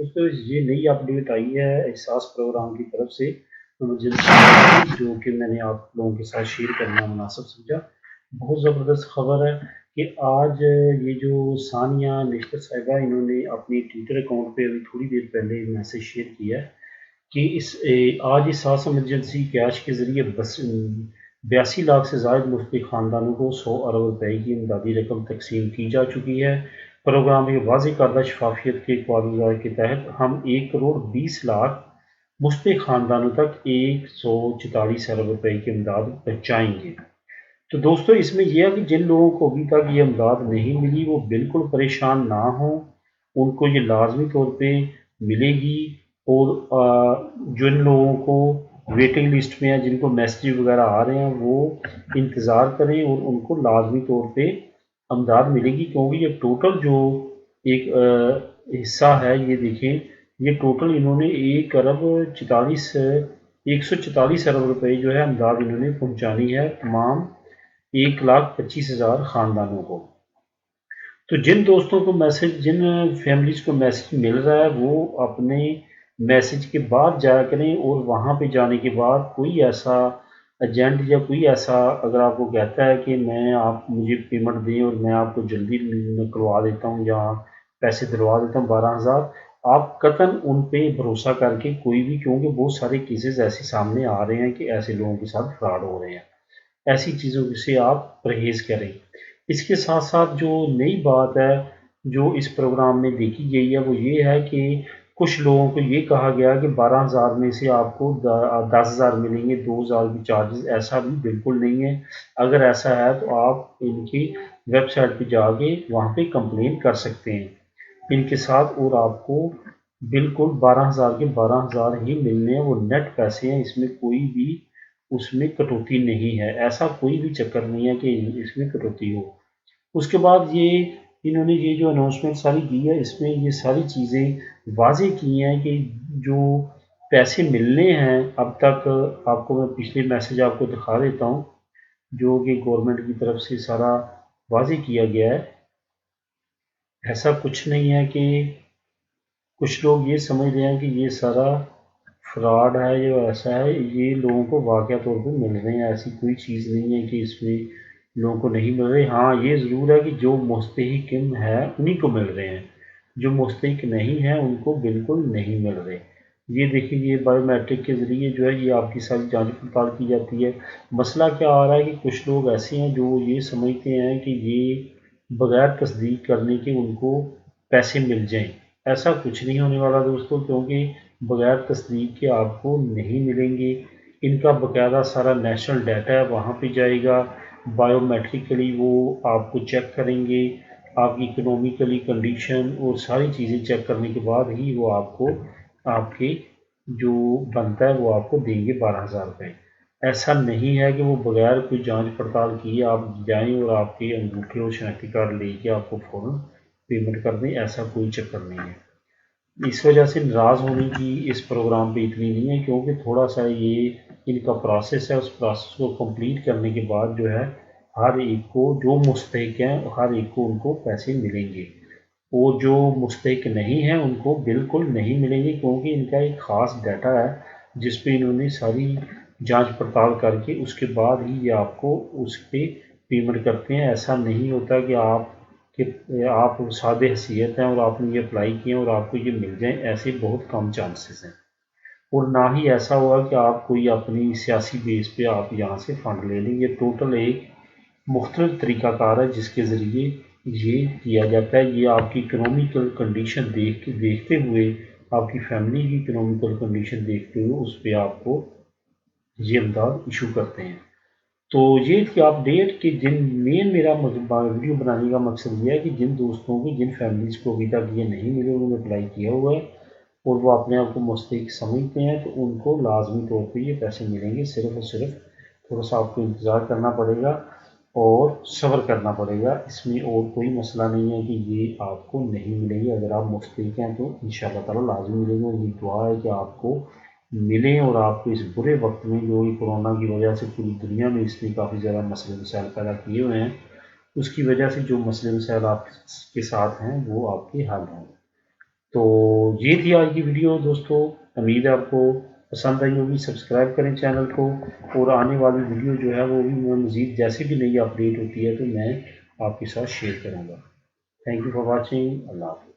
दोस्तों ये नई अपडेट आई है एहसास प्रोग्राम की तरफ से इमरजेंसी, जो कि मैंने आप लोगों के साथ शेयर करना मुनासिब समझा। बहुत ज़बरदस्त खबर है कि आज ये जो सानिया निश्चित साहिबा, इन्होंने अपनी ट्विटर अकाउंट पे अभी थोड़ी देर पहले मैसेज शेयर किया है कि आज इस सांस इमरजेंसी कैश के ज़रिए बस 82 लाख से ज़ायद मुफ्ती ख़ानदानों को 100 अरब रुपए की इमदादी रकम तकसीम की जा चुकी है। प्रोग्राम में वाज़ेह करदा शफाफियत के कवानीत के तहत हम 1 करोड़ 20 लाख मुफ्ती ख़ानदानों तक 144 अरब रुपए की इमदाद पहुँचाएंगे। तो दोस्तों, इसमें यह है कि जिन लोगों को अभी तक ये इमदाद नहीं मिली वो बिल्कुल परेशान ना हों, उनको ये लाजमी तौर पे मिलेगी। और जिन लोगों को वेटिंग लिस्ट में है, जिनको मैसेज वगैरह आ रहे हैं, वो इंतज़ार करें और उनको लाजमी तौर पे इमदाद मिलेगी, क्योंकि ये टोटल जो एक हिस्सा है, ये देखें, ये टोटल इन्होंने 144 अरब रुपए जो है इमदाद इन्होंने पहुंचानी है तमाम 1,25,000 ख़ानदानों को। तो जिन दोस्तों को मैसेज, जिन फैमिलीज़ को मैसेज मिल रहा है, वो अपने मैसेज के बाद जाया करें और वहाँ पे जाने के बाद कोई ऐसा एजेंट या कोई ऐसा अगर आपको कहता है कि आप मुझे पेमेंट दें और मैं आपको जल्दी निकलवा देता हूँ या पैसे दिलवा देता हूँ 12,000, आप कतन उन पे भरोसा करके कोई भी, क्योंकि बहुत सारे केसेस ऐसे सामने आ रहे हैं कि ऐसे लोगों के साथ फ्रॉड हो रहे हैं। ऐसी चीज़ों से आप परहेज़ करें। इसके साथ साथ जो नई बात है जो इस प्रोग्राम में देखी गई है वो ये है कि कुछ लोगों को ये कहा गया कि 12,000 में से आपको 10,000 मिलेंगे, 2,000 की चार्जेस। ऐसा भी बिल्कुल नहीं है। अगर ऐसा है तो आप इनकी वेबसाइट पे जाके वहाँ पे कंप्लेन कर सकते हैं इनके साथ, और आपको बिल्कुल 12,000 के 12,000 ही मिलने हैं। वो नेट पैसे हैं, इसमें कोई भी उसमें कटौती नहीं है। ऐसा कोई भी चक्कर नहीं है कि इसमें कटौती हो। उसके बाद ये इन्होंने ये जो अनाउंसमेंट सारी की है, इसमें ये सारी चीज़ें वाज़ेह की हैं कि जो पैसे मिलने हैं अब तक, आपको मैं पिछले मैसेज आपको दिखा देता हूँ जो कि गवर्नमेंट की तरफ से सारा वाज़ेह किया गया है। ऐसा कुछ नहीं है कि कुछ लोग ये समझ रहे हैं कि ये सारा फ्रॉड है, ये ऐसा है। ये लोगों को वाक़या तौर पे मिल रहे हैं, ऐसी कोई चीज़ नहीं है कि इसमें लोगों को नहीं मिल रहे। हाँ, ये ज़रूर है कि जो मुस्तहिक़ है उन्हीं को मिल रहे हैं, जो मुस्तहिक़ नहीं है उनको बिल्कुल नहीं मिल रहे। ये देखिए, ये बायोमेट्रिक के ज़रिए जो है ये आपकी सारी जांच पड़ताल की जाती है। मसला क्या आ रहा है कि कुछ लोग ऐसे हैं जो ये समझते हैं कि ये बग़ैर तस्दीक करने के उनको पैसे मिल जाएँ। ऐसा कुछ नहीं होने वाला दोस्तों, क्योंकि बग़ैर तस्दीक के आपको नहीं मिलेंगे। इनका बाकायदा सारा नेशनल डाटा है, वहाँ पे जाएगा, बायोमेट्रिकली वो आपको चेक करेंगे, आपकी इकोनॉमिकली कंडीशन और सारी चीज़ें चेक करने के बाद ही वो आपको आपके जो बनता है वो आपको देंगे 12,000 रुपये। ऐसा नहीं है कि वो बग़ैर कोई जांच पड़ताल किए आप जाएं और आपके अंगूठे और शनाख्ती कार्ड लेके आपको फ़ौरन पेमेंट कर दें। ऐसा कोई चक्कर नहीं है। इस वजह से नाराज़ होने की इस प्रोग्राम पे इतनी नहीं है, क्योंकि थोड़ा सा ये इनका प्रोसेस है, उस प्रोसेस को कंप्लीट करने के बाद जो है हर एक को, जो मुस्तहिक़ हैं हर एक को उनको पैसे मिलेंगे, और जो मुस्तहिक़ नहीं हैं उनको बिल्कुल नहीं मिलेंगे, क्योंकि इनका एक ख़ास डाटा है जिस पे इन्होंने सारी जांच पड़ताल करके उसके बाद ही ये आपको उस पर पेमेंट करते हैं। ऐसा नहीं होता कि आप सादे हैसियत हैं और आपने ये अप्लाई किए और आपको ये मिल जाएं। ऐसे बहुत कम चांसेस हैं, और ना ही ऐसा हुआ कि आप कोई अपनी सियासी बेस पे आप यहाँ से फ़ंड ले लें। ये टोटल एक मुख्तलिफ तरीक़ाकार है जिसके ज़रिए ये किया जाता है। ये आपकी इकोनॉमिकल कंडीशन देखते हुए, आपकी फैमिली की इकोनॉमिकल कंडीशन देखते हुए उस पर आपको ये इमदाद इशू करते हैं। तो ये थी अपडेट कि मेरा वीडियो बनाने का मकसद ये है कि जिन दोस्तों को, जिन फैमिलीज़ को अभी तक ये नहीं मिले, उन्होंने अप्लाई किया हुआ है और वो अपने आप को मुस्तहिक़ समझते हैं, तो उनको लाजमी तौर पे ये पैसे मिलेंगे। सिर्फ़ और सिर्फ थोड़ा सा आपको इंतज़ार करना पड़ेगा और सब्र करना पड़ेगा। इसमें और कोई मसला नहीं है कि ये आपको नहीं मिलेंगे। अगर आप मुस्तहिक़ हैं तो इंशाअल्लाह ताला लाज़मी मिलेंगे, और ये दुआ है कि आपको मिलें और आपको इस बुरे वक्त में, जो कोरोना की वजह से पूरी दुनिया में इसने काफ़ी ज़्यादा मसले मसाइल पैदा किए हुए हैं, उसकी वजह से जो मसले मसाइल आपके साथ हैं वो आपके हल हों। تو یہ تھی آج کی ویڈیو دوستوں، امید ہے آپ کو پسند آئی ہوگی۔ سبسکرائب کریں چینل کو، اور آنے والی ویڈیو جو ہے وہ بھی میں مزید جیسے بھی نئی اپڈیٹ ہوتی ہے تو میں آپ کے ساتھ شیئر کروں گا۔ تھینک یو فار واچنگ، اللہ حافظ۔